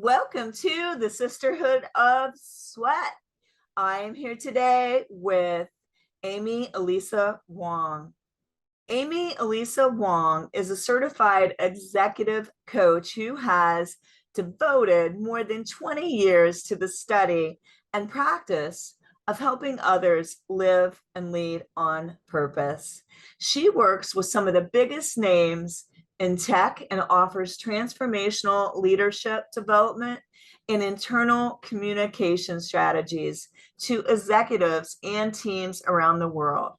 Welcome to the Sisterhood of Sweat. I am here today with Amy Eliza Wong. Amy Eliza Wong is a certified executive coach who has devoted more than 20 years to the study and practice of helping others live and lead on purpose. She works with some of the biggest names in tech and offers transformational leadership development and internal communication strategies to executives and teams around the world.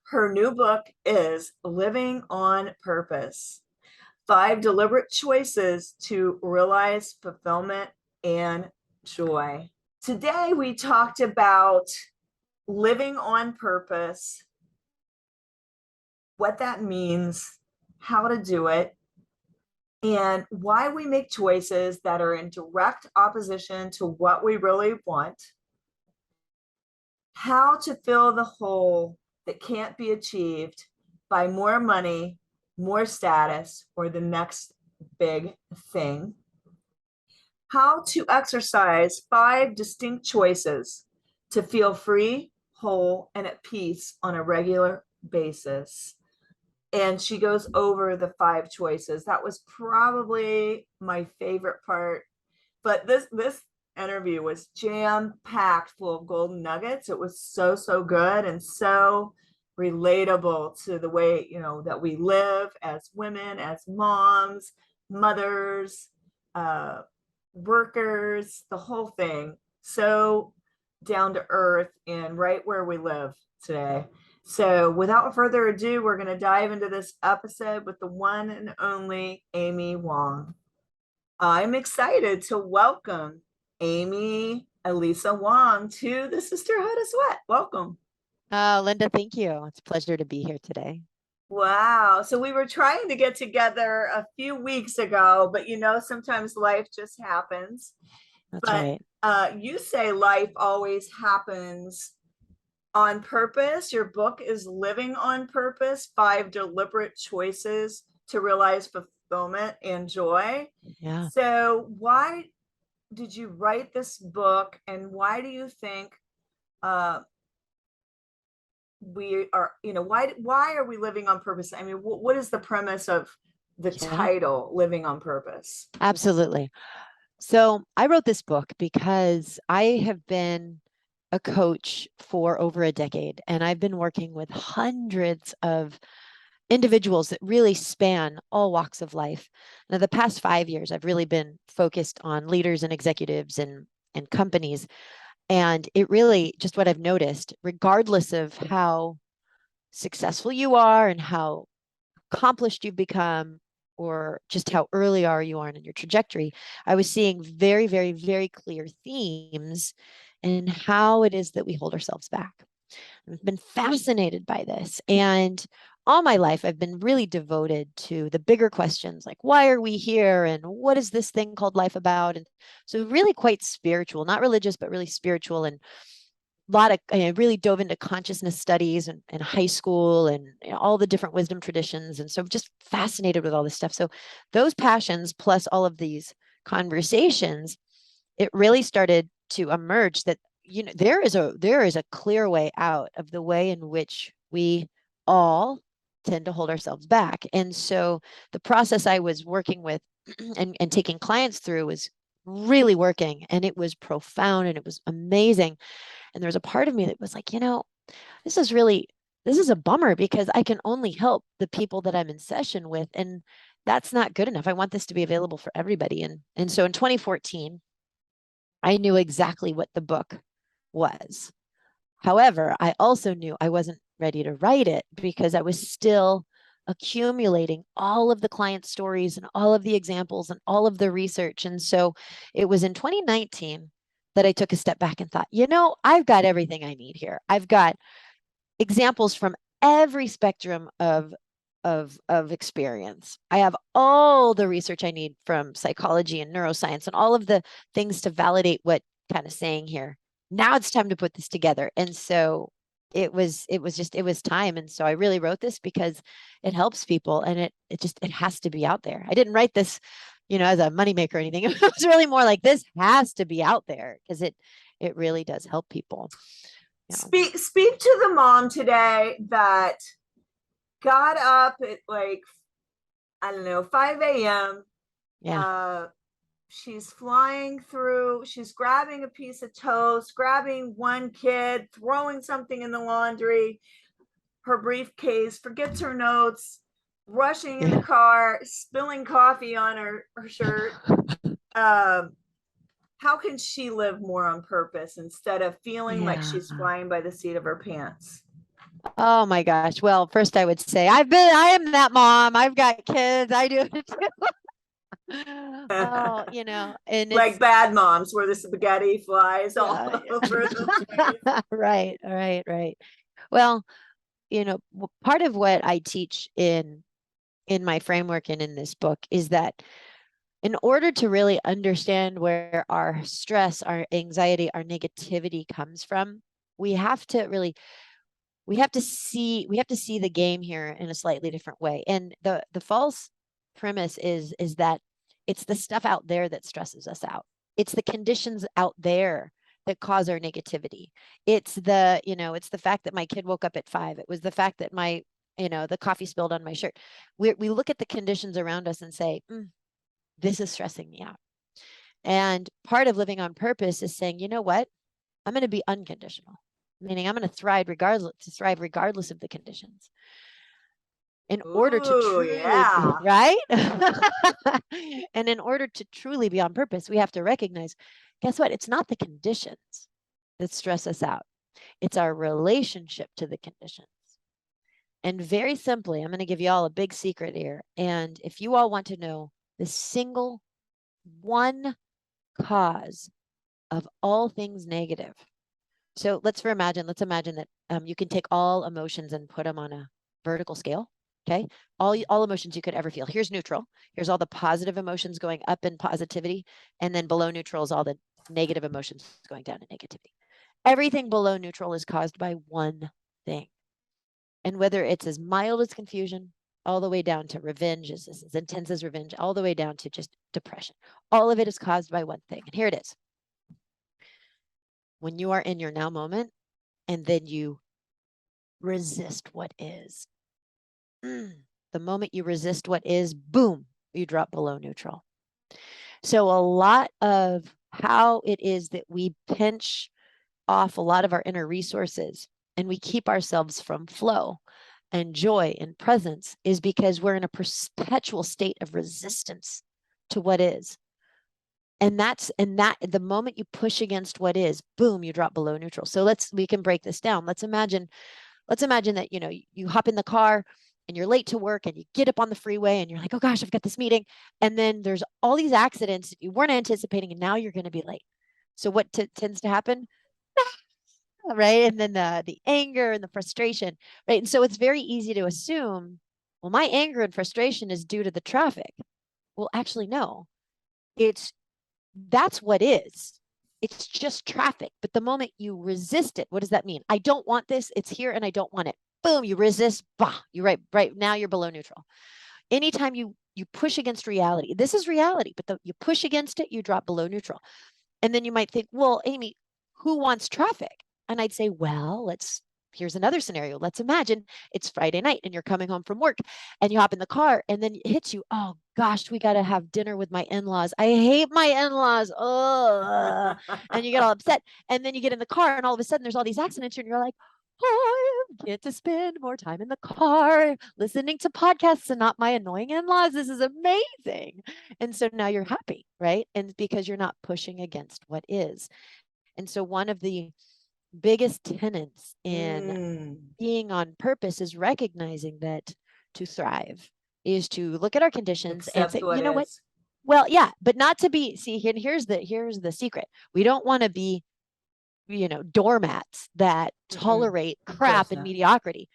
Her new book is Living on Purpose: 5 Deliberate Choices to Realize Fulfillment and Joy. Today, we talked about living on purpose, what that means, how to do it, and why we make choices that are in direct opposition to what we really want, how to fill the hole that can't be achieved by more money, more status, or the next big thing, how to exercise 5 distinct choices to feel free, whole, and at peace on a regular basis. And she goes over the 5 choices. That was probably my favorite part. But this interview was jam-packed full of golden nuggets. It was so good and so relatable to the way, that we live as women, as moms, mothers, workers, the whole thing. So down to earth and right where we live today. So without further ado, we're going to dive into this episode with the one and only Amy Wong. I'm excited to welcome Amy Eliza Wong to the Sisterhood of Sweat. Welcome. Linda, thank you. It's a pleasure to be here today. Wow. So we were trying to get together a few weeks ago, but sometimes life just happens. That's right. You say life always happens on purpose. Your book is Living on Purpose: 5 Deliberate Choices to Realize Fulfillment and Joy. Yeah. So why did you write this book, and why do you think we are, why are we living on purpose? I mean, what is the premise of the title, Living on Purpose? Absolutely. So I wrote this book because I have been a coach for over a decade, and I've been working with hundreds of individuals that really span all walks of life. Now, the past 5 years, I've really been focused on leaders and executives and companies. And it really, just what I've noticed, regardless of how successful you are and how accomplished you've become, or just how early you are in your trajectory, I was seeing very, very, very clear themes in how it is that we hold ourselves back. I've been fascinated by this. And all my life, I've been really devoted to the bigger questions, like why are we here? And what is this thing called life about? And so really quite spiritual, not religious, but really spiritual. And I really dove into consciousness studies in high school, and all the different wisdom traditions. And so just fascinated with all this stuff. So those passions, plus all of these conversations, it really started to emerge that, there is a clear way out of the way in which we all tend to hold ourselves back. And so the process I was working with and taking clients through was really working, and it was profound, and it was amazing. And there was a part of me that was like, this is a bummer, because I can only help the people that I'm in session with, and that's not good enough. I want this to be available for everybody. And so in 2014, I knew exactly what the book was. However, I also knew I wasn't ready to write it, because I was still accumulating all of the client stories and all of the examples and all of the research. And so it was in 2019 that I took a step back and thought, I've got everything I need here. I've got examples from every spectrum of experience. I have all the research I need from psychology and neuroscience and all of the things to validate what kind of saying here. Now it's time to put this together. And so it was time. And so I really wrote this because it helps people, and it has to be out there. I didn't write this as a moneymaker or anything. It was really more like this has to be out there because it really does help people. Yeah. Speak to the mom today that got up at like, I don't know, 5 a.m. Yeah. Uh, she's flying through, she's grabbing a piece of toast, grabbing one kid, throwing something in the laundry, her briefcase, forgets her notes, rushing in the Yeah. car, spilling coffee on her shirt. Um, how can she live more on purpose instead of feeling like Yeah. she's flying by the seat of her pants? Oh my gosh. Well, first I would say I am that mom. I've got kids. I do it too. Oh, and Like it's bad moms, where the spaghetti flies all yeah. over the place. Right, right, right. Well, part of what I teach in my framework and in this book is that in order to really understand where our stress, our anxiety, our negativity comes from, we have to really we have to see the game here in a slightly different way. And the false premise is that it's the stuff out there that stresses us out. It's the conditions out there that cause our negativity. It's the fact that my kid woke up at 5. It was the fact that the coffee spilled on my shirt. We look at the conditions around us and say, this is stressing me out. And part of living on purpose is saying, you know what? I'm going to be unconditional, meaning I'm going to thrive regardless of the conditions in order to Ooh, truly yeah. right. And in order to truly be on purpose, we have to recognize, guess what? It's not the conditions that stress us out. It's our relationship to the conditions. And very simply, I'm going to give you all a big secret here. And if you all want to know the single one cause of all things negative. So let's imagine that you can take all emotions and put them on a vertical scale. Okay. All emotions you could ever feel. Here's neutral. Here's all the positive emotions going up in positivity. And then below neutral is all the negative emotions going down in negativity. Everything below neutral is caused by one thing. And whether it's as mild as confusion, all the way down to revenge, is as intense as revenge, all the way down to just depression. All of it is caused by one thing. And here it is. When you are in your now moment and then you resist what is. The moment you resist what is, boom, you drop below neutral. So a lot of how it is that we pinch off a lot of our inner resources and we keep ourselves from flow and joy and presence is because we're in a perpetual state of resistance to what is. And that the moment you push against what is, boom, you drop below neutral. So we can break this down. Let's imagine that, you hop in the car and you're late to work and you get up on the freeway and you're like, oh gosh, I've got this meeting. And then there's all these accidents that you weren't anticipating and now you're going to be late. So what tends to happen? Right. And then the anger and the frustration, right? And so it's very easy to assume, well, my anger and frustration is due to the traffic. Well, actually, no, that's what is. It's just traffic. But the moment you resist it, what does that mean? I don't want this. It's here and I don't want it. Boom, you resist. Bah, you're right now you're below neutral. Anytime you push against reality, this is reality, but you push against it, you drop below neutral. And then you might think, well, Amy, who wants traffic? And I'd say, well, here's another scenario. Let's imagine it's Friday night and you're coming home from work and you hop in the car and then it hits you. Oh gosh, we got to have dinner with my in-laws. I hate my in-laws. Oh, and you get all upset. And then you get in the car and all of a sudden there's all these accidents and you're like, oh, I get to spend more time in the car listening to podcasts and not my annoying in-laws. This is amazing. And so now you're happy, right? And because you're not pushing against what is. And so one of the biggest tenets in being on purpose is recognizing that to thrive is to look at our conditions and Accept say, what you know what? is. Well, yeah, but not to be, see, here's the secret. We don't want to be, doormats that Mm-mm. tolerate Of crap course and not. mediocrity.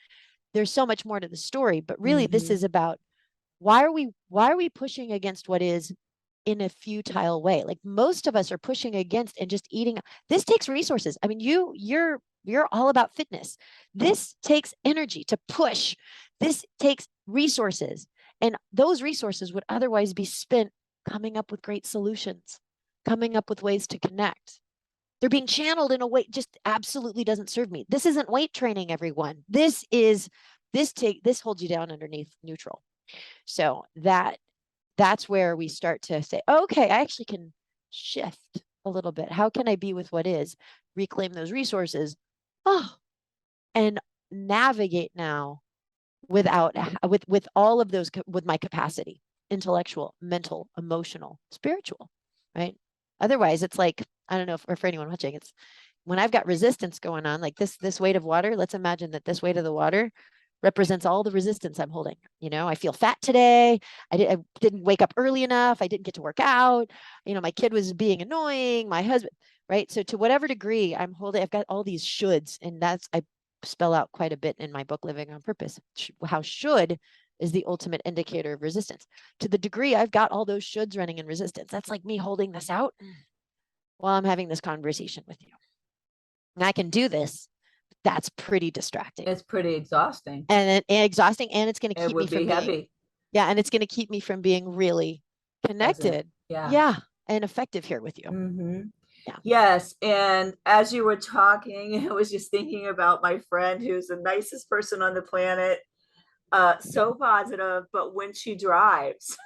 There's so much more to the story, but really this is Mm-hmm. about why are we pushing against what is in a futile way? Like most of us are pushing against and just eating. This takes resources. I mean, you're all about fitness. This takes energy to push. This takes resources. And those resources would otherwise be spent coming up with great solutions, coming up with ways to connect. They're being channeled in a way just absolutely doesn't serve me. This isn't weight training, everyone. This holds you down underneath neutral. So that's where we start to say, okay, I actually can shift a little bit. How can I be with what is, reclaim those resources, and navigate now without with all of those, with my capacity, intellectual, mental, emotional, spiritual, right? Otherwise, it's like, I don't know if, or for anyone watching, it's when I've got resistance going on, like this weight of water. Let's imagine that this weight of the water represents all the resistance I'm holding. I feel fat today. I didn't wake up early enough. I didn't get to work out. My kid was being annoying. My husband, right? So to whatever degree I'm holding, I've got all these shoulds, and I spell out quite a bit in my book, Living on Purpose, how should is the ultimate indicator of resistance. To the degree I've got all those shoulds running in resistance, that's like me holding this out while I'm having this conversation with you. And I can do this. That's pretty distracting. It's pretty exhausting. And exhausting, and it's going to keep me from heavy. being, and it's going to keep me from being really connected. Yeah. And effective here with you. Mm-hmm. Yeah. Yes. And as you were talking, I was just thinking about my friend who's the nicest person on the planet. So positive, but when she drives,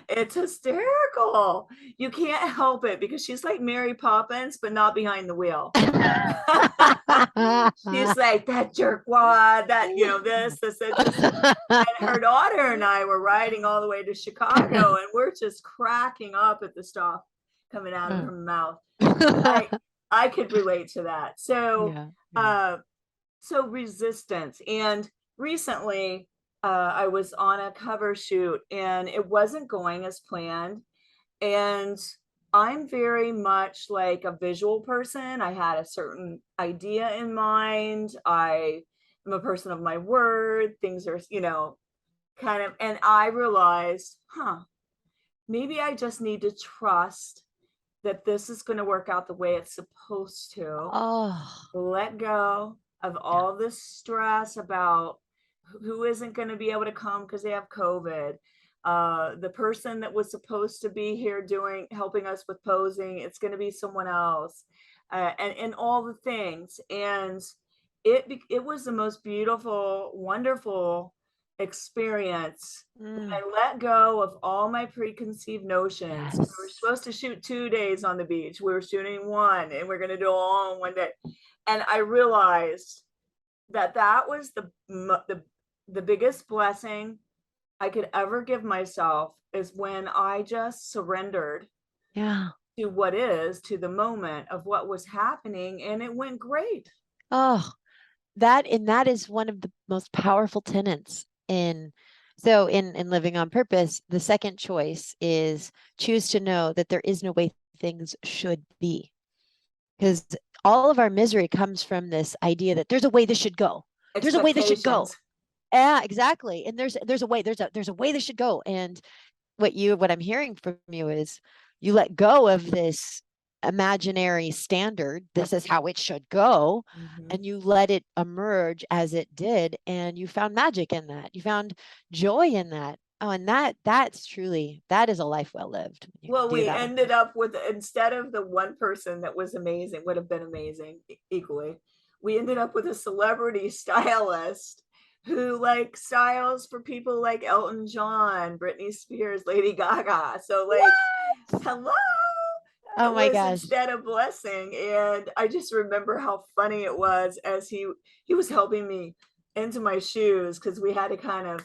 it's hysterical. You can't help it because she's like Mary Poppins, but not behind the wheel. She's like that jerkwad, that this. And her daughter and I were riding all the way to Chicago, and we're just cracking up at the stuff coming out of her mouth. I could relate to that. So, so resistance. And recently, I was on a cover shoot, and it wasn't going as planned. And I'm very much like a visual person. I had a certain idea in mind. I am a person of my word. Things are, kind of, and I realized, maybe I just need to trust that this is going to work out the way it's supposed to. Let go of all this stress about who isn't going to be able to come because they have COVID. The person that was supposed to be here helping us with posing, it's going to be someone else, and all the things. And it was the most beautiful, wonderful experience. I let go of all my preconceived notions. We were supposed to shoot 2 days on the beach. We were shooting 1, and we're going to do all in 1 day. And I realized that was the biggest blessing I could ever give myself, is when I just surrendered to what is, to the moment of what was happening, and it went great. That is one of the most powerful tenets in Living on Purpose. The second choice is choose to know that there is no way things should be, because all of our misery comes from this idea that there's a way this should go. There's a way this should go. Yeah, exactly. And there's a way this should go. And what I'm hearing from you is you let go of this imaginary standard. This is how it should go. And you let it emerge as it did. And you found magic in that. You found joy in that. Oh, and that's truly, that is a life well lived. Well, we ended up with, instead of the one person that was amazing, would have been amazing equally, we ended up with a celebrity stylist who like styles for people like Elton John, Britney Spears, Lady Gaga. So like, hello. Oh my gosh. Instead of blessing. And I just remember how funny it was as he was helping me into my shoes, because we had to kind of,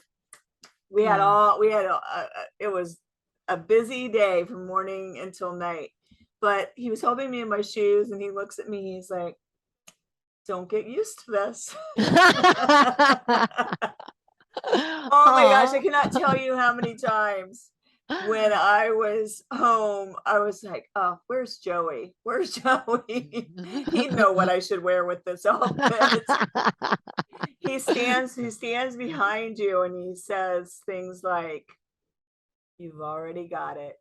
it was a busy day from morning until night, but he was helping me in my shoes, and he looks at me, he's like, don't get used to this. Oh my gosh, I cannot tell you how many times when I was home, I was like, oh, where's Joey? Where's Joey? He'd know what I should wear with this outfit. He stands behind you, and he says things like, you've already got it.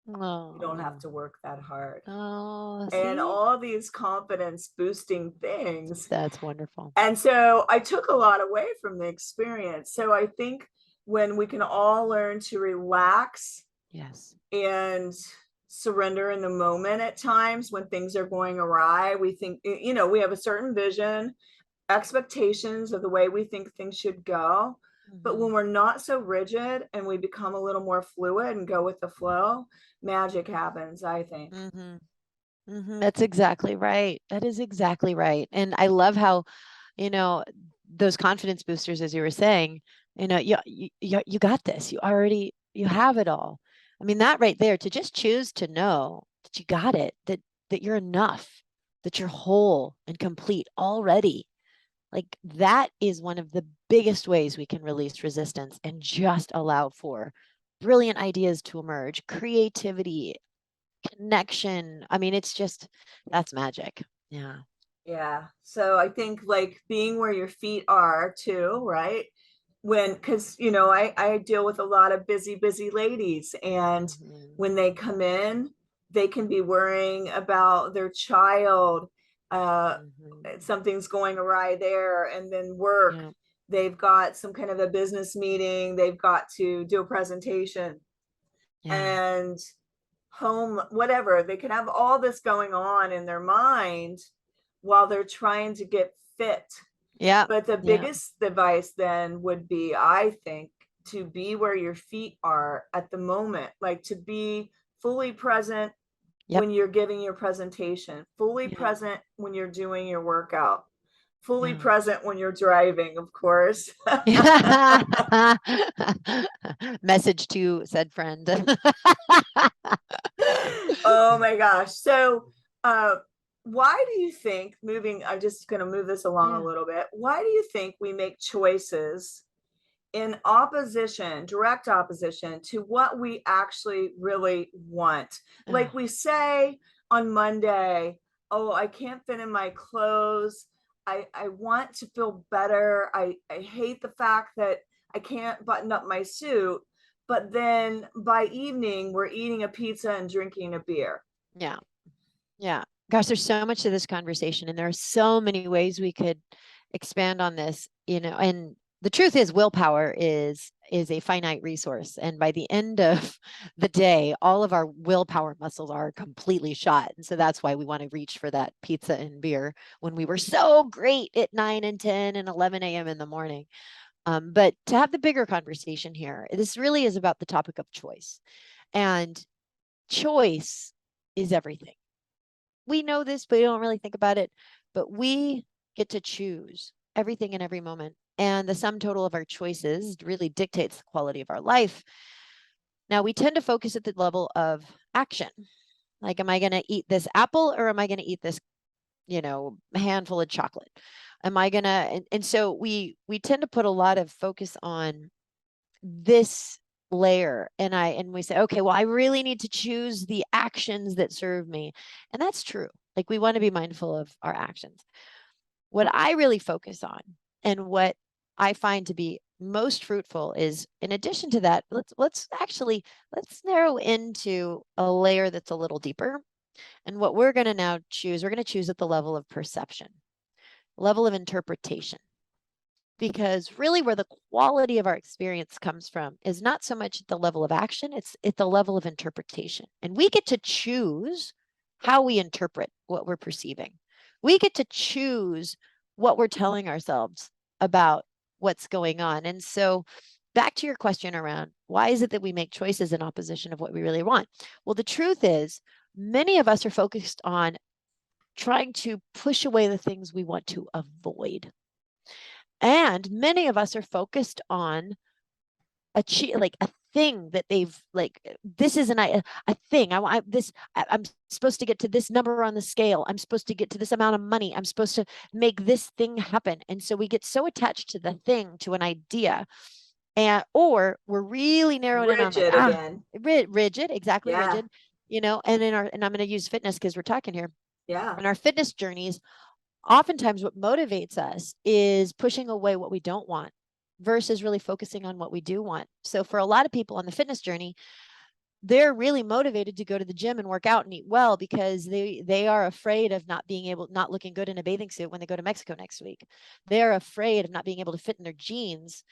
You don't have to work that hard. And all these confidence boosting things. That's wonderful. And so I took a lot away from the experience. So I think when we can all learn to relax Yes. and surrender in the moment at times when things are going awry. We think, we have a certain vision, expectations of the way we think things should go. But Mm-hmm. when we're not so rigid and we become a little more fluid and go with the flow, magic happens, I think. Mm-hmm. Mm-hmm. That's exactly right. That is exactly right. And I love how, you know, those confidence boosters, as you were saying, you got this. You have it all. I mean, that right there, to just choose to know that you got it, that you're enough, that you're whole and complete already. Like that is one of the biggest ways we can release resistance and just allow for brilliant ideas to emerge, creativity, connection. I mean, it's just that's magic. Yeah. Yeah. So I think like being where your feet are too, right? Because, I deal with a lot of busy ladies. And Mm-hmm. when they come in, they can be worrying about their child. Mm-hmm. Something's going awry there. And then work. Yeah. They've got some kind of a business meeting. They've got to do a presentation. Yeah. And home, whatever. They can have all this going on in their mind while they're trying to get fit. Yeah. But the Yeah. biggest advice then would be, I think, to be where your feet are at the moment, like to be fully present Yep. when you're giving your presentation, fully Yeah. present when you're doing your workout, fully Yeah. present when you're driving, of course. Message to said friend. Oh my gosh. So, why do you think, I'm just going to move this along a Yeah. little bit. Why do you think we make choices in opposition, direct opposition to what we actually really want? Like Oh, we say on Monday, oh, I can't fit in my clothes. I want to feel better. I hate the fact that I can't button up my suit. But then by evening, we're eating a pizza and drinking a beer. yeah. Yeah. Gosh, there's so much to this conversation, and there are so many ways we could expand on this, and the truth is willpower is a finite resource. And by the end of the day, all of our willpower muscles are completely shot. And so that's why we want to reach for that pizza and beer when we were so great at 9 and 10 and 11 a.m. in the morning. But to have the bigger conversation here, this really is about the topic of choice. And choice is everything. We know this, but we don't really think about it. But we get to choose everything in every moment. And the sum total of our choices really dictates the quality of our life. Now, we tend to focus at the level of action. Like, am I going to eat this apple or am I going to eat this, handful of chocolate? Am I going to, and so we tend to put a lot of focus on this layer, and we say, okay, well, I really need to choose the actions that serve me. And that's true. Like, we want to be mindful of our actions. What I really focus on and what I find to be most fruitful is, in addition to that, let's narrow into a layer that's a little deeper. And what we're going to now choose, we're going to choose at the level of perception, level of interpretation, because really where the quality of our experience comes from is not so much at the level of action, it's at the level of interpretation. And we get to choose how we interpret what we're perceiving. We get to choose what we're telling ourselves about what's going on. And so back to your question around why is it that we make choices in opposition of what we really want? Well, the truth is many of us are focused on trying to push away the things we want to avoid. And many of us are focused on like a thing that they've like this isn't a thing. I'm supposed to get to this number on the scale. I'm supposed to get to this amount of money. I'm supposed to make this thing happen. And so we get so attached to the thing, to an idea, or we're really narrowed in on like Rigid again. rigid, exactly, Yeah. rigid, and I'm going to use fitness because we're talking here. Yeah. In our fitness journeys, oftentimes what motivates us is pushing away what we don't want versus really focusing on what we do want. So for a lot of people on the fitness journey, they're really motivated to go to the gym and work out and eat well because they are afraid of not looking good in a bathing suit when they go to Mexico next week. They're afraid of not being able to fit in their jeans,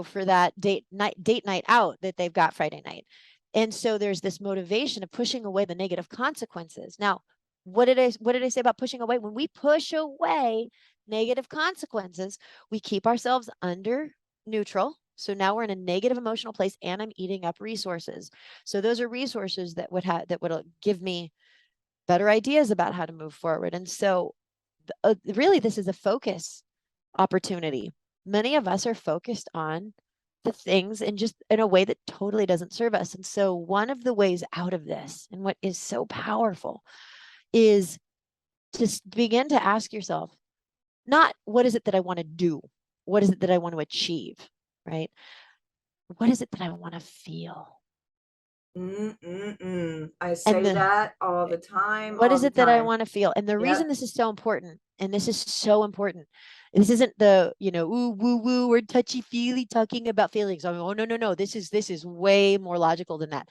for that date night out that they've got Friday night. And so there's this motivation of pushing away the negative consequences. Now, what did I say about pushing away? When we push away negative consequences, we keep ourselves under neutral. So now we're in a negative emotional place and I'm eating up resources. So those are resources that would give me better ideas about how to move forward. And so really this is a focus opportunity. Many of us are focused on the things and just in a way that totally doesn't serve us. And so one of the ways out of this, and what is so powerful, is to begin to ask yourself, not what is it that I want to do? What is it that I want to achieve? Right? What is it that I want to feel? I And say that all the time, what all is the it that I time. want to feel? And the reason Yep. this is so important, and this is so important, this isn't the, ooh, woo, woo, or touchy feely talking about feelings. Oh, no, no, no. This is way more logical than that.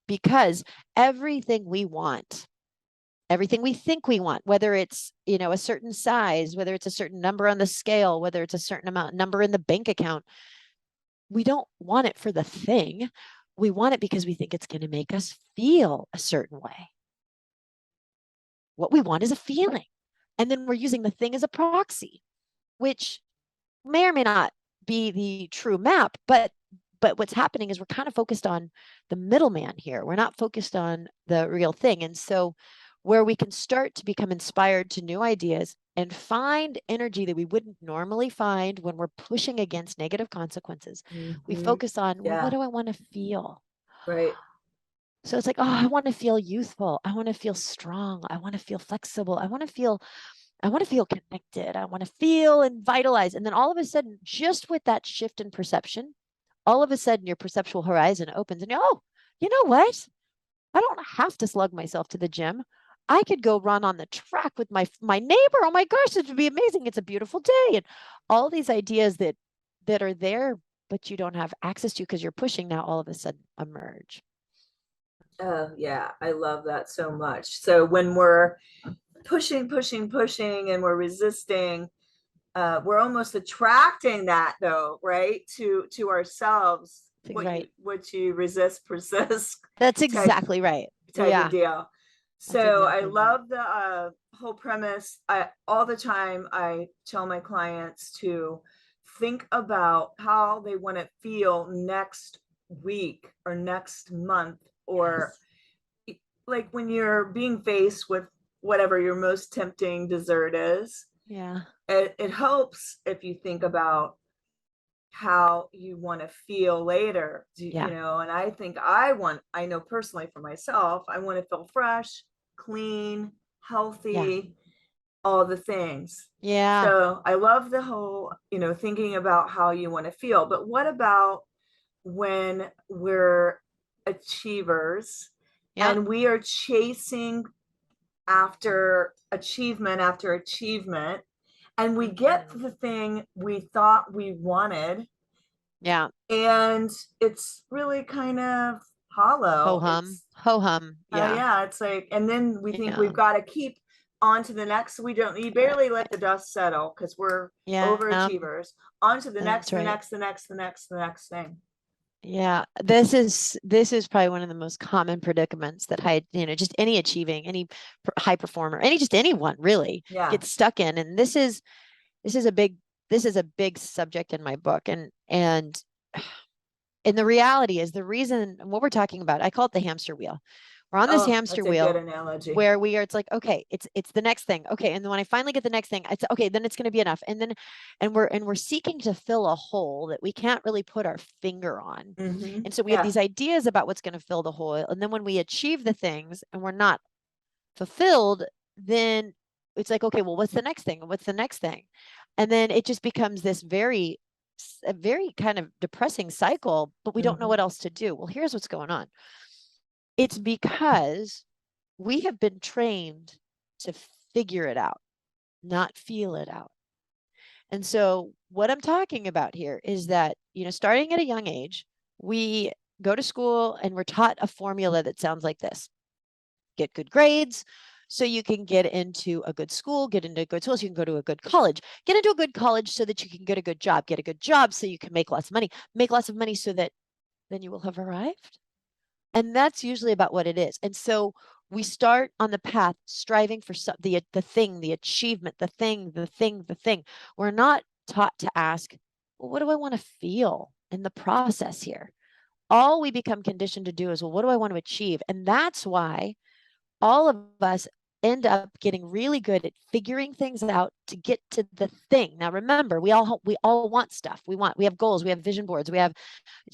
Because everything we want, everything we think we want, whether it's, a certain size, whether it's a certain number on the scale, whether it's a certain amount number in the bank account, we don't want it for the thing. We want it because we think it's going to make us feel a certain way. What we want is a feeling. And then we're using the thing as a proxy, which may or may not be the true map, but what's happening is we're kind of focused on the middleman here. We're not focused on the real thing. And so where we can start to become inspired to new ideas and find energy that we wouldn't normally find when we're pushing against negative consequences, we focus on, well, what Yeah. do I want to feel? Right. So it's like, oh, I want to feel youthful. I want to feel strong. I want to feel flexible. I want to feel connected. I want to feel and vitalize. And then all of a sudden, just with that shift in perception, all of a sudden your perceptual horizon opens and oh, you know what? I don't have to slug myself to the gym. I could go run on the track with my neighbor. Oh my gosh, it would be amazing. It's a beautiful day. And all these ideas that are there, but you don't have access to because you're pushing now all of a sudden emerge. Oh, yeah. I love that so much. So when we're pushing, pushing, pushing, and we're resisting, we're almost attracting that though, right? To ourselves. Right. What you resist persist That's type exactly right. type of Yeah, deal. that's So I exactly right. love the whole premise. I all the time I tell my clients to think about how they want to feel next week or next month, or Yes. like when you're being faced with whatever your most tempting dessert is. Yeah. It helps if you think about how you want to feel later, Yeah. and I know personally for myself, I want to feel fresh, clean, Yeah. healthy, all the things. Yeah. So I love the whole, thinking about how you want to feel. But what about when we're achievers Yeah. and we are chasing after achievement, and we get Mhm. the thing we thought we wanted, Yeah. and it's really kind of Ho hollow. hum. It's Ho hum. Yeah. yeah, it's like, and then we think we've Yeah. got to keep on to the next. We don't, you barely let Right. the dust settle because we're Yeah. overachievers. On to the That's next, the right. next, the next, the next, the next thing. Yeah. This is probably one of the most common predicaments that just any achieving, any high performer, just anyone really Yeah. gets stuck in. And this is a big this is a big subject in my book. And the reality is the reason what we're talking about, I call it the hamster wheel. We're on this Oh, hamster that's a good wheel analogy. where it's like, okay, it's the next thing. Okay. And then when I finally get the next thing, it's okay, then it's going to be enough. And we're seeking to fill a hole that we can't really put our finger on. And so we have Yeah. these ideas about what's going to fill the hole. And then when we achieve the things and we're not fulfilled, then it's like, okay, well, what's the next thing? What's the next thing? And then it just becomes this a very kind of depressing cycle, but we don't know Hmm. what else to do. Well, here's what's going on. It's because we have been trained to figure it out, not feel it out. And so what I'm talking about here is that, starting at a young age, we go to school and we're taught a formula that sounds like this: get good grades so you can get into a good school, get into a good school so you can go to a good college, get into a good college so that you can get a good job, get a good job so you can make lots of money, make lots of money so that then you will have arrived. And that's usually about what it is. And so we start on the path striving for the thing, the achievement, the thing. We're not taught to ask, well, what do I want to feel in the process here? All we become conditioned to do is, well, what do I want to achieve? And that's why all of us end up getting really good at figuring things out to get to the thing. Now, remember, we all want stuff. We have goals, we have vision boards, we have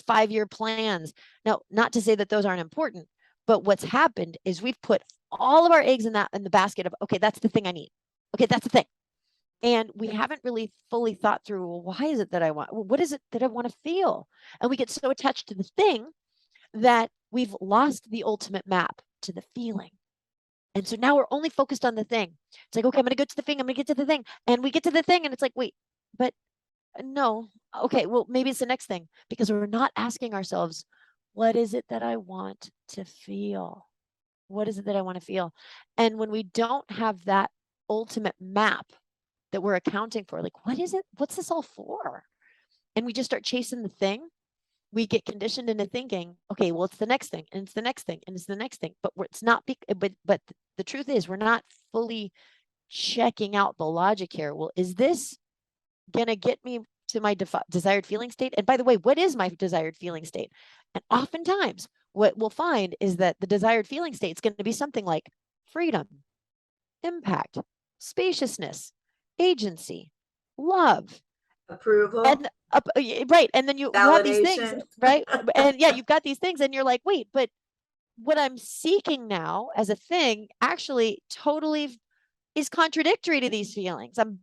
5-year plans. Now, not to say that those aren't important, but what's happened is we've put all of our eggs in the basket of, okay, that's the thing I need. Okay, that's the thing. And we haven't really fully thought through, well, why is it that I want? Well, what is it that I want to feel? And we get so attached to the thing that we've lost the ultimate map to the feeling. And so now we're only focused on the thing. It's like, okay, I'm going to go to the thing. I'm going to get to the thing. And we get to the thing and it's like, wait, but no. Okay, well, maybe it's the next thing, because we're not asking ourselves, what is it that I want to feel? What is it that I want to feel? And when we don't have that ultimate map that we're accounting for, like, what is it? What's this all for? And we just start chasing the thing, we get conditioned into thinking, okay, well, it's the next thing, and it's the next thing, and it's the next thing. But it's not. But the truth is, we're not fully checking out the logic here. Well, is this gonna get me to my desired feeling state? And by the way, what is my desired feeling state? And oftentimes, what we'll find is that the desired feeling state is going to be something like freedom, impact, spaciousness, agency, love, Approval, and right. And then you have these things, validation. right? And yeah, you've got these things, and you're like, wait, but what I'm seeking now as a thing actually totally is contradictory to these feelings. I'm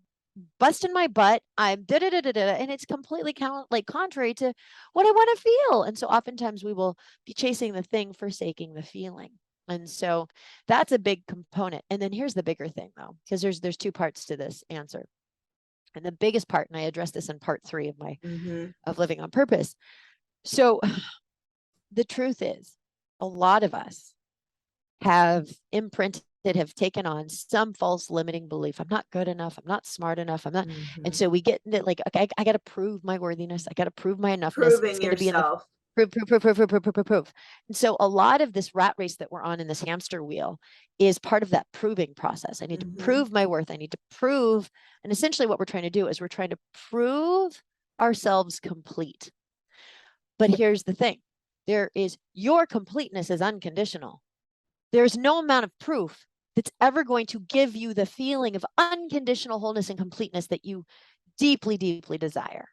busting my butt. I'm da da da da da, and it's completely contrary to what I want to feel. And so oftentimes we will be chasing the thing, forsaking the feeling. And so that's a big component. And then here's the bigger thing, though, because there's two parts to this answer. And the biggest part, and I addressed this in part 3 of my of living on purpose. So the truth is, a lot of us have imprinted, have taken on some false limiting belief. I'm not good enough. I'm not smart enough. I'm not. And so we get into like, okay, I got to prove my worthiness. I got to prove my enoughness. It's Proving going to be in the yourself. prove. And so a lot of this rat race that we're on in this hamster wheel is part of that proving process. I need to prove my worth. I need to prove. And essentially what we're trying to do is we're trying to prove ourselves complete. But here's the thing. Your completeness is unconditional. There's no amount of proof that's ever going to give you the feeling of unconditional wholeness and completeness that you deeply, deeply desire.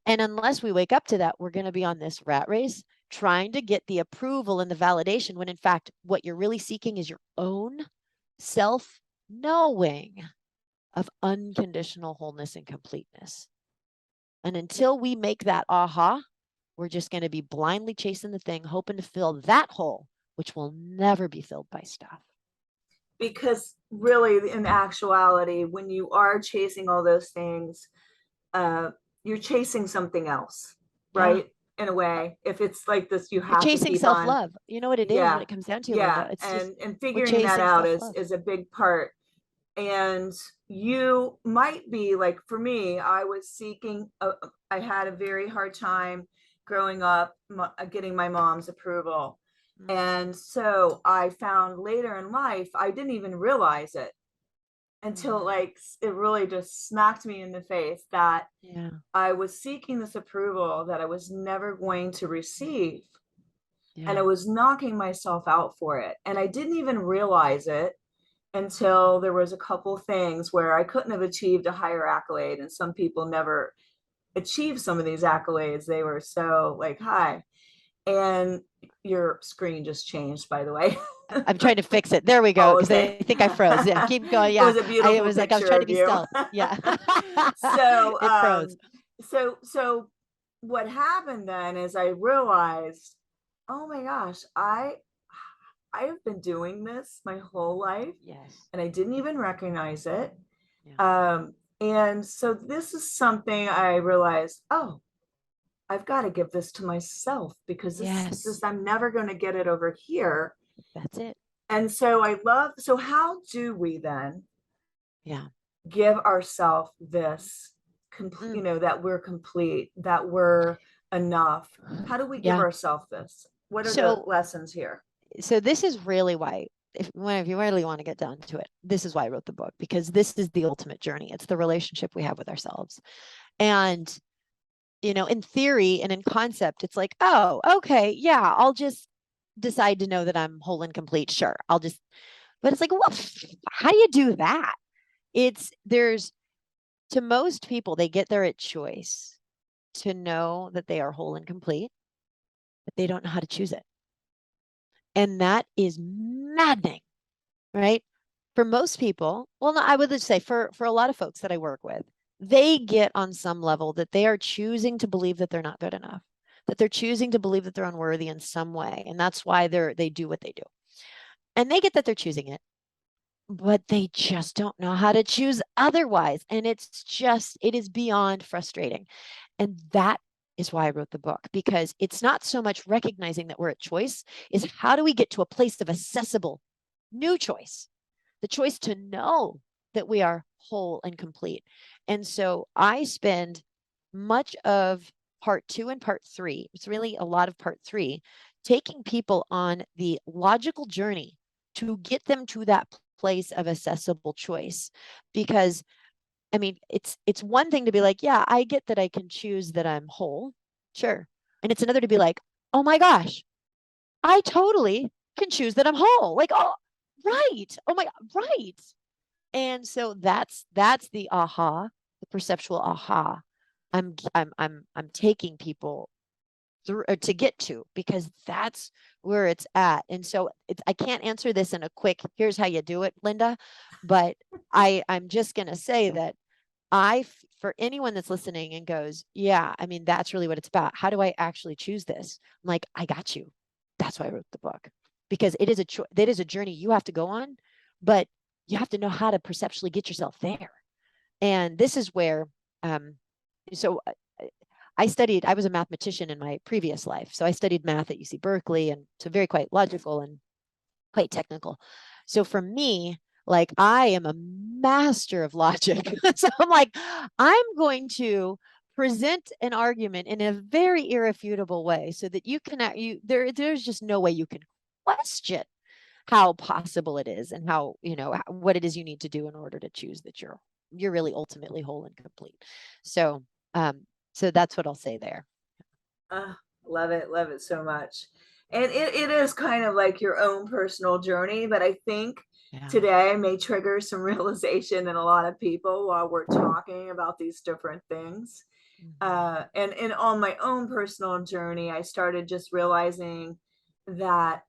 And unless we wake up to that, we're going to be on this rat race trying to get the approval and the validation when in fact, what you're really seeking is your own self knowing of unconditional wholeness and completeness. And until we make that aha, we're just going to be blindly chasing the thing, hoping to fill that hole, which will never be filled by stuff. Because really, in actuality, when you are chasing all those things, you're chasing something else, right? Yeah. In a way, if it's like this, you You're have to chasing keep on. self-love. You know what it is, Yeah, what it comes down to, yeah, Linda. It's just and we're figuring that chasing out self-love. is a big part. And you might be like, for me, I was seeking. I had a very hard time growing up getting my mom's approval. And so I found later in life, I didn't even realize it until like it really just smacked me in the face that I was seeking this approval that I was never going to receive. And I was knocking myself out for it. And I didn't even realize it until there was a couple things where I couldn't have achieved a higher accolade. And some people never achieve some of these accolades. They were so like high. And your screen just changed, by the way. I'm trying to fix it. There we go. Because okay. I think I froze. Yeah, keep going. It Yeah. was a beautiful was like, I was picture trying to of be you. stealth. Yeah. so It froze. So what happened then is I realized, oh my gosh, I've been doing this my whole life. Yes. And I didn't even recognize it. Yeah. And so this is something I realized, oh, I've got to give this to myself because Yes, I'm never going to get it over here. that's it. And so so how do we then Yeah. give ourselves this, Mm. that we're complete, that we're enough? How do we give Yeah. ourselves this? What are the So, lessons here? so this is really why, if you really want to get down to it, this is why I wrote the book, because this is the ultimate journey. It's the relationship we have with ourselves. And, in theory and in concept, it's like, oh, okay, yeah, I'll just decide to know that I'm whole and complete. Sure. But it's like, well, how do you do that? There's, to most people, they get there at choice to know that they are whole and complete, but they don't know how to choose it. And that is maddening, right? For most people, well, no, I would just say for a lot of folks that I work with, they get on some level that they are choosing to believe that they're not good enough, that they're choosing to believe that they're unworthy in some way. And that's why they do what they do. And they get that they're choosing it, but they just don't know how to choose otherwise. And it is beyond frustrating. And that is why I wrote the book, because it's not so much recognizing that we're at choice, is how do we get to a place of accessible new choice, the choice to know that we are whole and complete. And so I spend much of part 2 and part 3, it's really a lot of part 3, taking people on the logical journey to get them to that place of accessible choice. Because I mean, it's one thing to be like, yeah, I get that I can choose that I'm whole. Sure. And it's another to be like, oh my gosh, I totally can choose that I'm whole. Like, oh, right. Oh my, right. And so that's the aha, the perceptual aha. I'm taking people through to get to, because that's where it's at. And so I can't answer this in a quick, here's how you do it, Linda, but I'm just going to say that for anyone that's listening and goes, yeah, I mean, that's really what it's about. How do I actually choose this? I'm like, I got you. That's why I wrote the book, because that is a journey you have to go on, but you have to know how to perceptually get yourself there. And this is where, um, so I was a mathematician in my previous life. So I studied math at UC Berkeley, and so very quite logical and quite technical. So for me, like, I am a master of logic. So I'm like, I'm going to present an argument in a very irrefutable way so that there's just no way you can question how possible it is, and how, what it is you need to do in order to choose that you're really ultimately whole and complete. So um so that's what I'll say there. Love it so much. And it is kind of like your own personal journey, but I think Yeah. today may trigger some realization in a lot of people while we're talking about these different things. Mhm. And on my own personal journey, I started just realizing that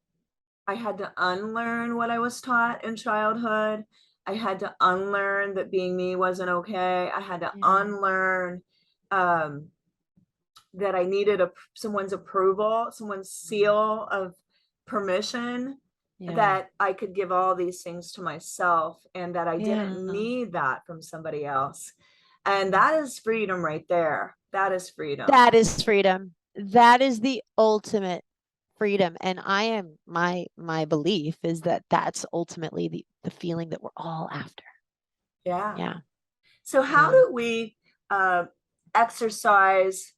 I had to unlearn what I was taught in childhood. I had to unlearn that being me wasn't okay. I had to Yeah. unlearn um, that I needed someone's approval, someone's Mhm. seal of permission, Yeah. that I could give all these things to myself and that I didn't Yeah. need that from somebody else. And Mhm. that is freedom right there. That is freedom. That is freedom. That is the ultimate freedom. And my belief is that that's ultimately the feeling that we're all after. Yeah. Yeah. So, how Yeah. do we uh, exercise?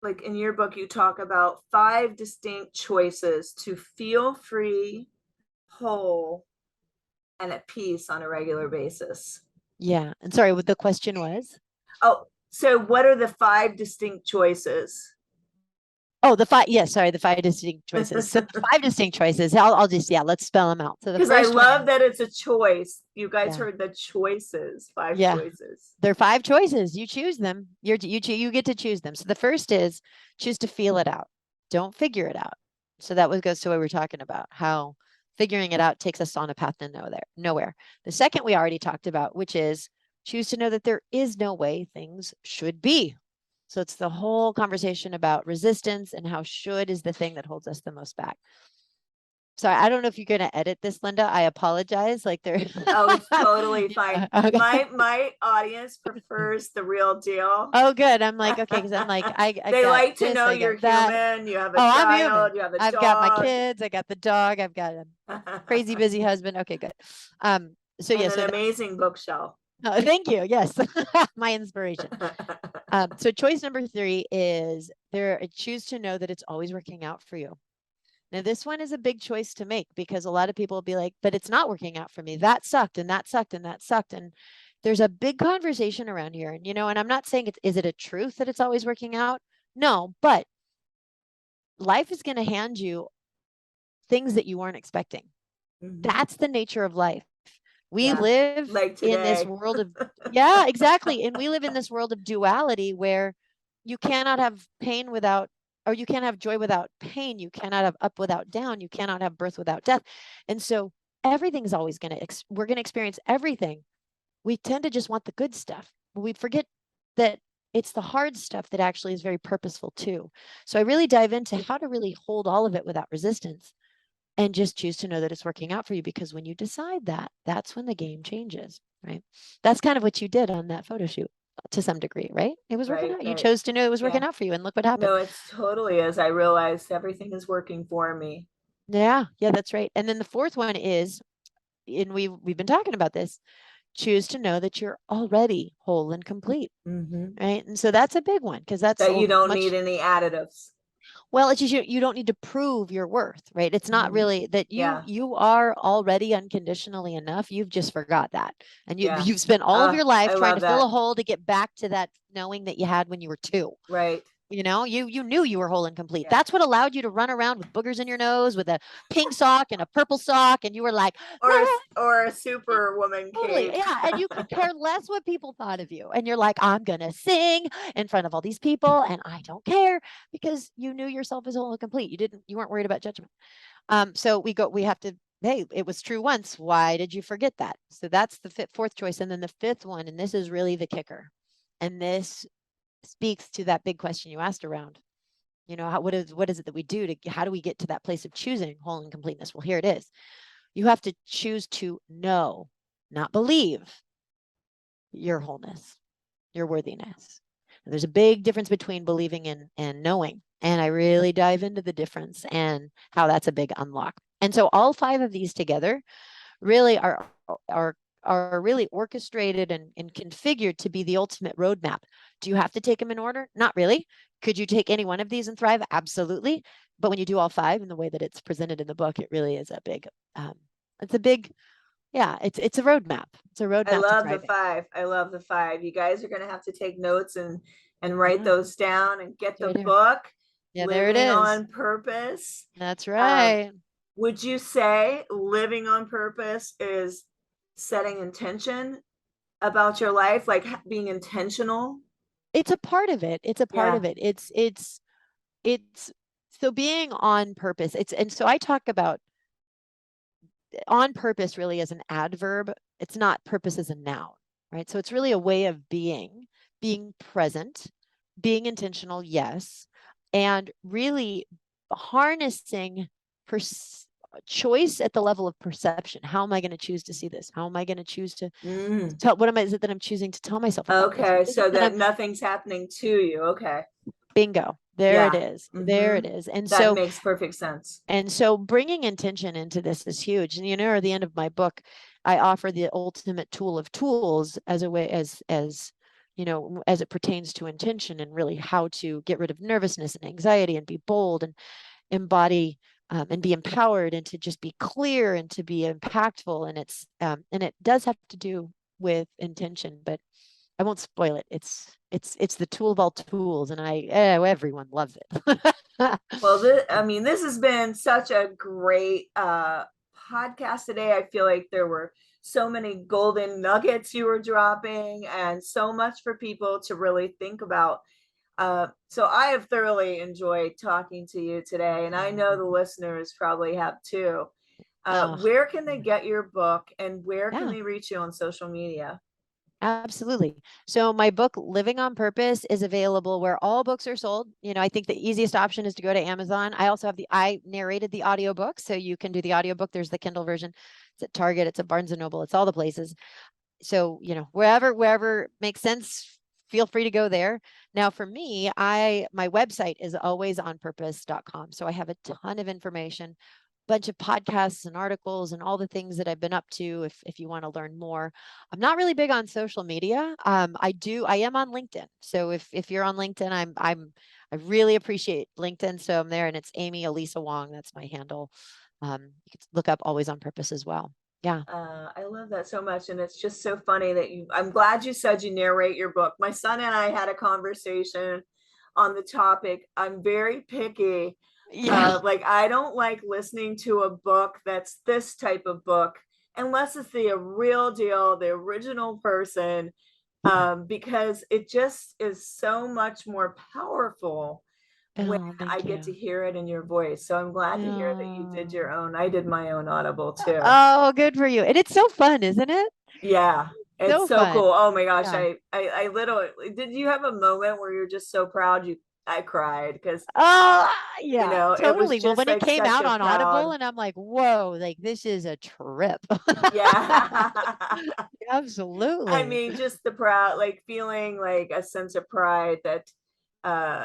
Like in your book, you talk about 5 distinct choices to feel free, whole, and at peace on a regular basis. Yeah. And sorry, what the question was? Oh, so what are the 5 distinct choices? Oh, the 5 distinct choices. So the 5 distinct choices, I'll just, yeah, let's spell them out. So the Because I first love one, that it's a choice. You guys yeah, heard the choices, five yeah, choices. there are 5 choices. You choose them. You get to choose them. So the first is choose to feel it out. Don't figure it out. So that goes to what we were talking about, how figuring it out takes us on a path to nowhere. The second we already talked about, which is choose to know that there is no way things should be. So it's the whole conversation about resistance and how should is the thing that holds us the most back. Sorry, I don't know if you're going to edit this, Linda. I apologize. Like there. Oh, it's totally fine. Yeah, okay. My audience prefers the real deal. Oh, good. I'm like, okay, because I'm like, I They got like to this, know I you're got that. human, you have a Oh, I'm child, human. you have a I've got my dog, kids, I got the dog, I've got a crazy busy husband. Okay, good. So and yeah, an so that's amazing bookshelf. thank you. Yes. My inspiration. So choice number three is there choose to know that it's always working out for you. Now, this one is a big choice to make because a lot of people will be like, but it's not working out for me. That sucked and that sucked and that sucked. And there's a big conversation around here. And, and I'm not saying is it a truth that it's always working out? No, but life is going to hand you things that you weren't expecting. Mhm. That's the nature of life. We Yeah, live like in this today. world of, yeah, exactly. And we live in this world of duality where you cannot have pain without, or you can't have joy without pain. You cannot have up without down. You cannot have birth without death. And so everything's always going to, we're going to experience everything. We tend to just want the good stuff. We forget that it's the hard stuff that actually is very purposeful too. So I really dive into how to really hold all of it without resistance and just choose to know that it's working out for you, because when you decide that, that's when the game changes, right? That's kind of what you did on that photo shoot to some degree, right? It was working Right, out. You right. chose to know it was Yeah. working out for you, and look what happened. No, it's totally is. I realized everything is working for me. Yeah, yeah, that's right. And then the fourth one is, and we've been talking about this, choose to know that you're already whole and complete, Hmm. right? And so that's a big one because that's That you don't need much. any additives. Well, it's just you don't need to prove your worth, right? It's not Hmm. really that Yeah, you are already unconditionally enough. You've just forgot that. And yeah. you've spent all of your life I trying to love fill a that. hole to get back to that knowing that you had when you were two. Right. You knew you were whole and complete. Yeah. That's what allowed you to run around with boogers in your nose with a pink sock and a purple sock, and you were like, Or a superwoman totally. cape. Yeah. And you could care less what people thought of you. And you're like, I'm going to sing in front of all these people and I don't care, because you knew yourself as whole and complete. You weren't worried about judgment. So we have to, hey, it was true once. Why did you forget that? So that's the fourth choice. And then the fifth one, and this is really the kicker. And this speaks to that big question you asked around, what is it that we do how do we get to that place of choosing whole and completeness? Well, here it is. You have to choose to know, not believe, your wholeness, your worthiness. And there's a big difference between believing and knowing. And I really dive into the difference and how that's a big unlock. And so all five of these together really are are really orchestrated and configured to be the ultimate roadmap. Do you have to take them in order? Not really. Could you take any one of these and thrive? Absolutely. But when you do all five in the way that it's presented in the book, it really is it's a big, yeah, it's a roadmap. It's a I roadmap to love the thriving. five. I love the five. You guys are gonna have to take notes and write Yeah, those down and get it's the right here. book, Yeah, there it Living is. on Purpose. That's Um, right. would you say living on purpose is setting intention about your life, like being intentional? It's a part of it. It's a part Yeah. of it. It's so being on purpose. And so I talk about on purpose really as an adverb. It's not purpose as a noun, right? So it's really a way of being present, being intentional, yes, and really harnessing choice at the level of perception. How am I going to choose to see this? How am I going to choose to Mm. tell, what is it that I'm choosing to tell myself about this? Okay, What is it so that that I'm nothing's happening to you. Okay. bingo? There it Yeah. is. There Mm-hmm. it is. And That so makes perfect sense. bringing intention into this is huge. And at the end of my book, I offer the ultimate tool of tools as a way as it pertains to intention and really how to get rid of nervousness and anxiety and be bold and embody and be empowered and to just be clear and to be impactful. And it does have to do with intention, but I won't spoil it. It's the tool of all tools, and everyone loves it. Well, I mean, this has been such a great podcast today. I feel like there were so many golden nuggets you were dropping and so much for people to really think about. So I have thoroughly enjoyed talking to you today, and I know the listeners probably have too. Oh, Where can they get your book and where can yeah. they reach you on social media? Absolutely. So my book, Living on Purpose, is available where all books are sold. I think the easiest option is to go to Amazon. I narrated the audiobook, so you can do the audiobook. There's the Kindle version. It's at Target, it's at Barnes and Noble, it's all the places. So, wherever makes sense, feel free to go there. Now for me, my website is alwaysonpurpose.com. So I have a ton of information, bunch of podcasts and articles and all the things that I've been up to if you want to learn more. I'm not really big on social media. I am on LinkedIn. So if you're on LinkedIn, I really appreciate LinkedIn. So I'm there, and it's Amy Eliza Wong. That's my handle. You can look up Always on Purpose as well. Yeah. I love that so much. And it's just so funny that I'm glad you said you narrate your book. My son and I had a conversation on the topic. I'm very picky. Yeah. Like, I don't like listening to a book that's this type of book unless it's the real deal, the original person, Yeah. because it just is so much more powerful when Oh, I thank get to you. hear it in your voice. So I'm glad to hear that you did your Oh. own. I did my own Audible too. Oh, good for you. And it's so fun, isn't it? Yeah, it's So so fun. cool. Oh my gosh, Yeah. I literally did. You have a moment where you're just so proud you I cried because Oh, yeah, it was totally. Well, just when it like came such out a on Audible, proud. and I'm like, whoa, like this is a trip. Yeah. I Absolutely. mean, just the proud, like feeling like a sense of pride that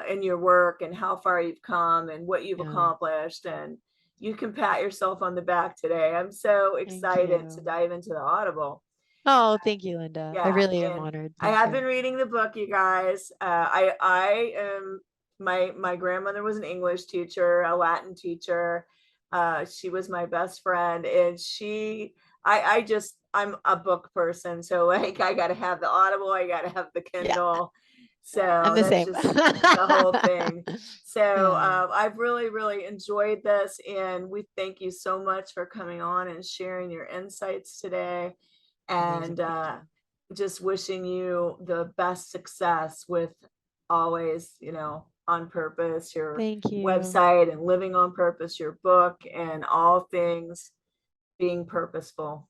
in your work and how far you've come and what you've Yeah. accomplished, and you can pat yourself on the back today. I'm so Thank excited to you. dive into the Audible. Oh, thank you, Linda. I Yeah, really am and honored. I Thank have you. been reading the book, you guys. I am my grandmother was an English teacher, a Latin teacher. She was my best friend, and I'm a book person, so like I got to have the Audible, I got to have the Yeah, Kindle. I'm So the that's same. just the whole thing. So Yeah, I've really enjoyed this, and we thank you so much for coming on and sharing your insights today. And amazing. Thank you. just wishing you the best success with Always, on Purpose, your Thank you. website, and Living on Purpose, your book, and all things being purposeful.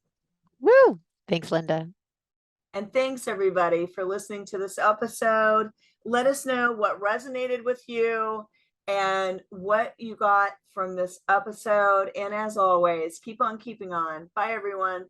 Woo! Thanks, Linda. And thanks everybody for listening to this episode. Let us know what resonated with you and what you got from this episode. And as always, keep on keeping on. Bye, everyone.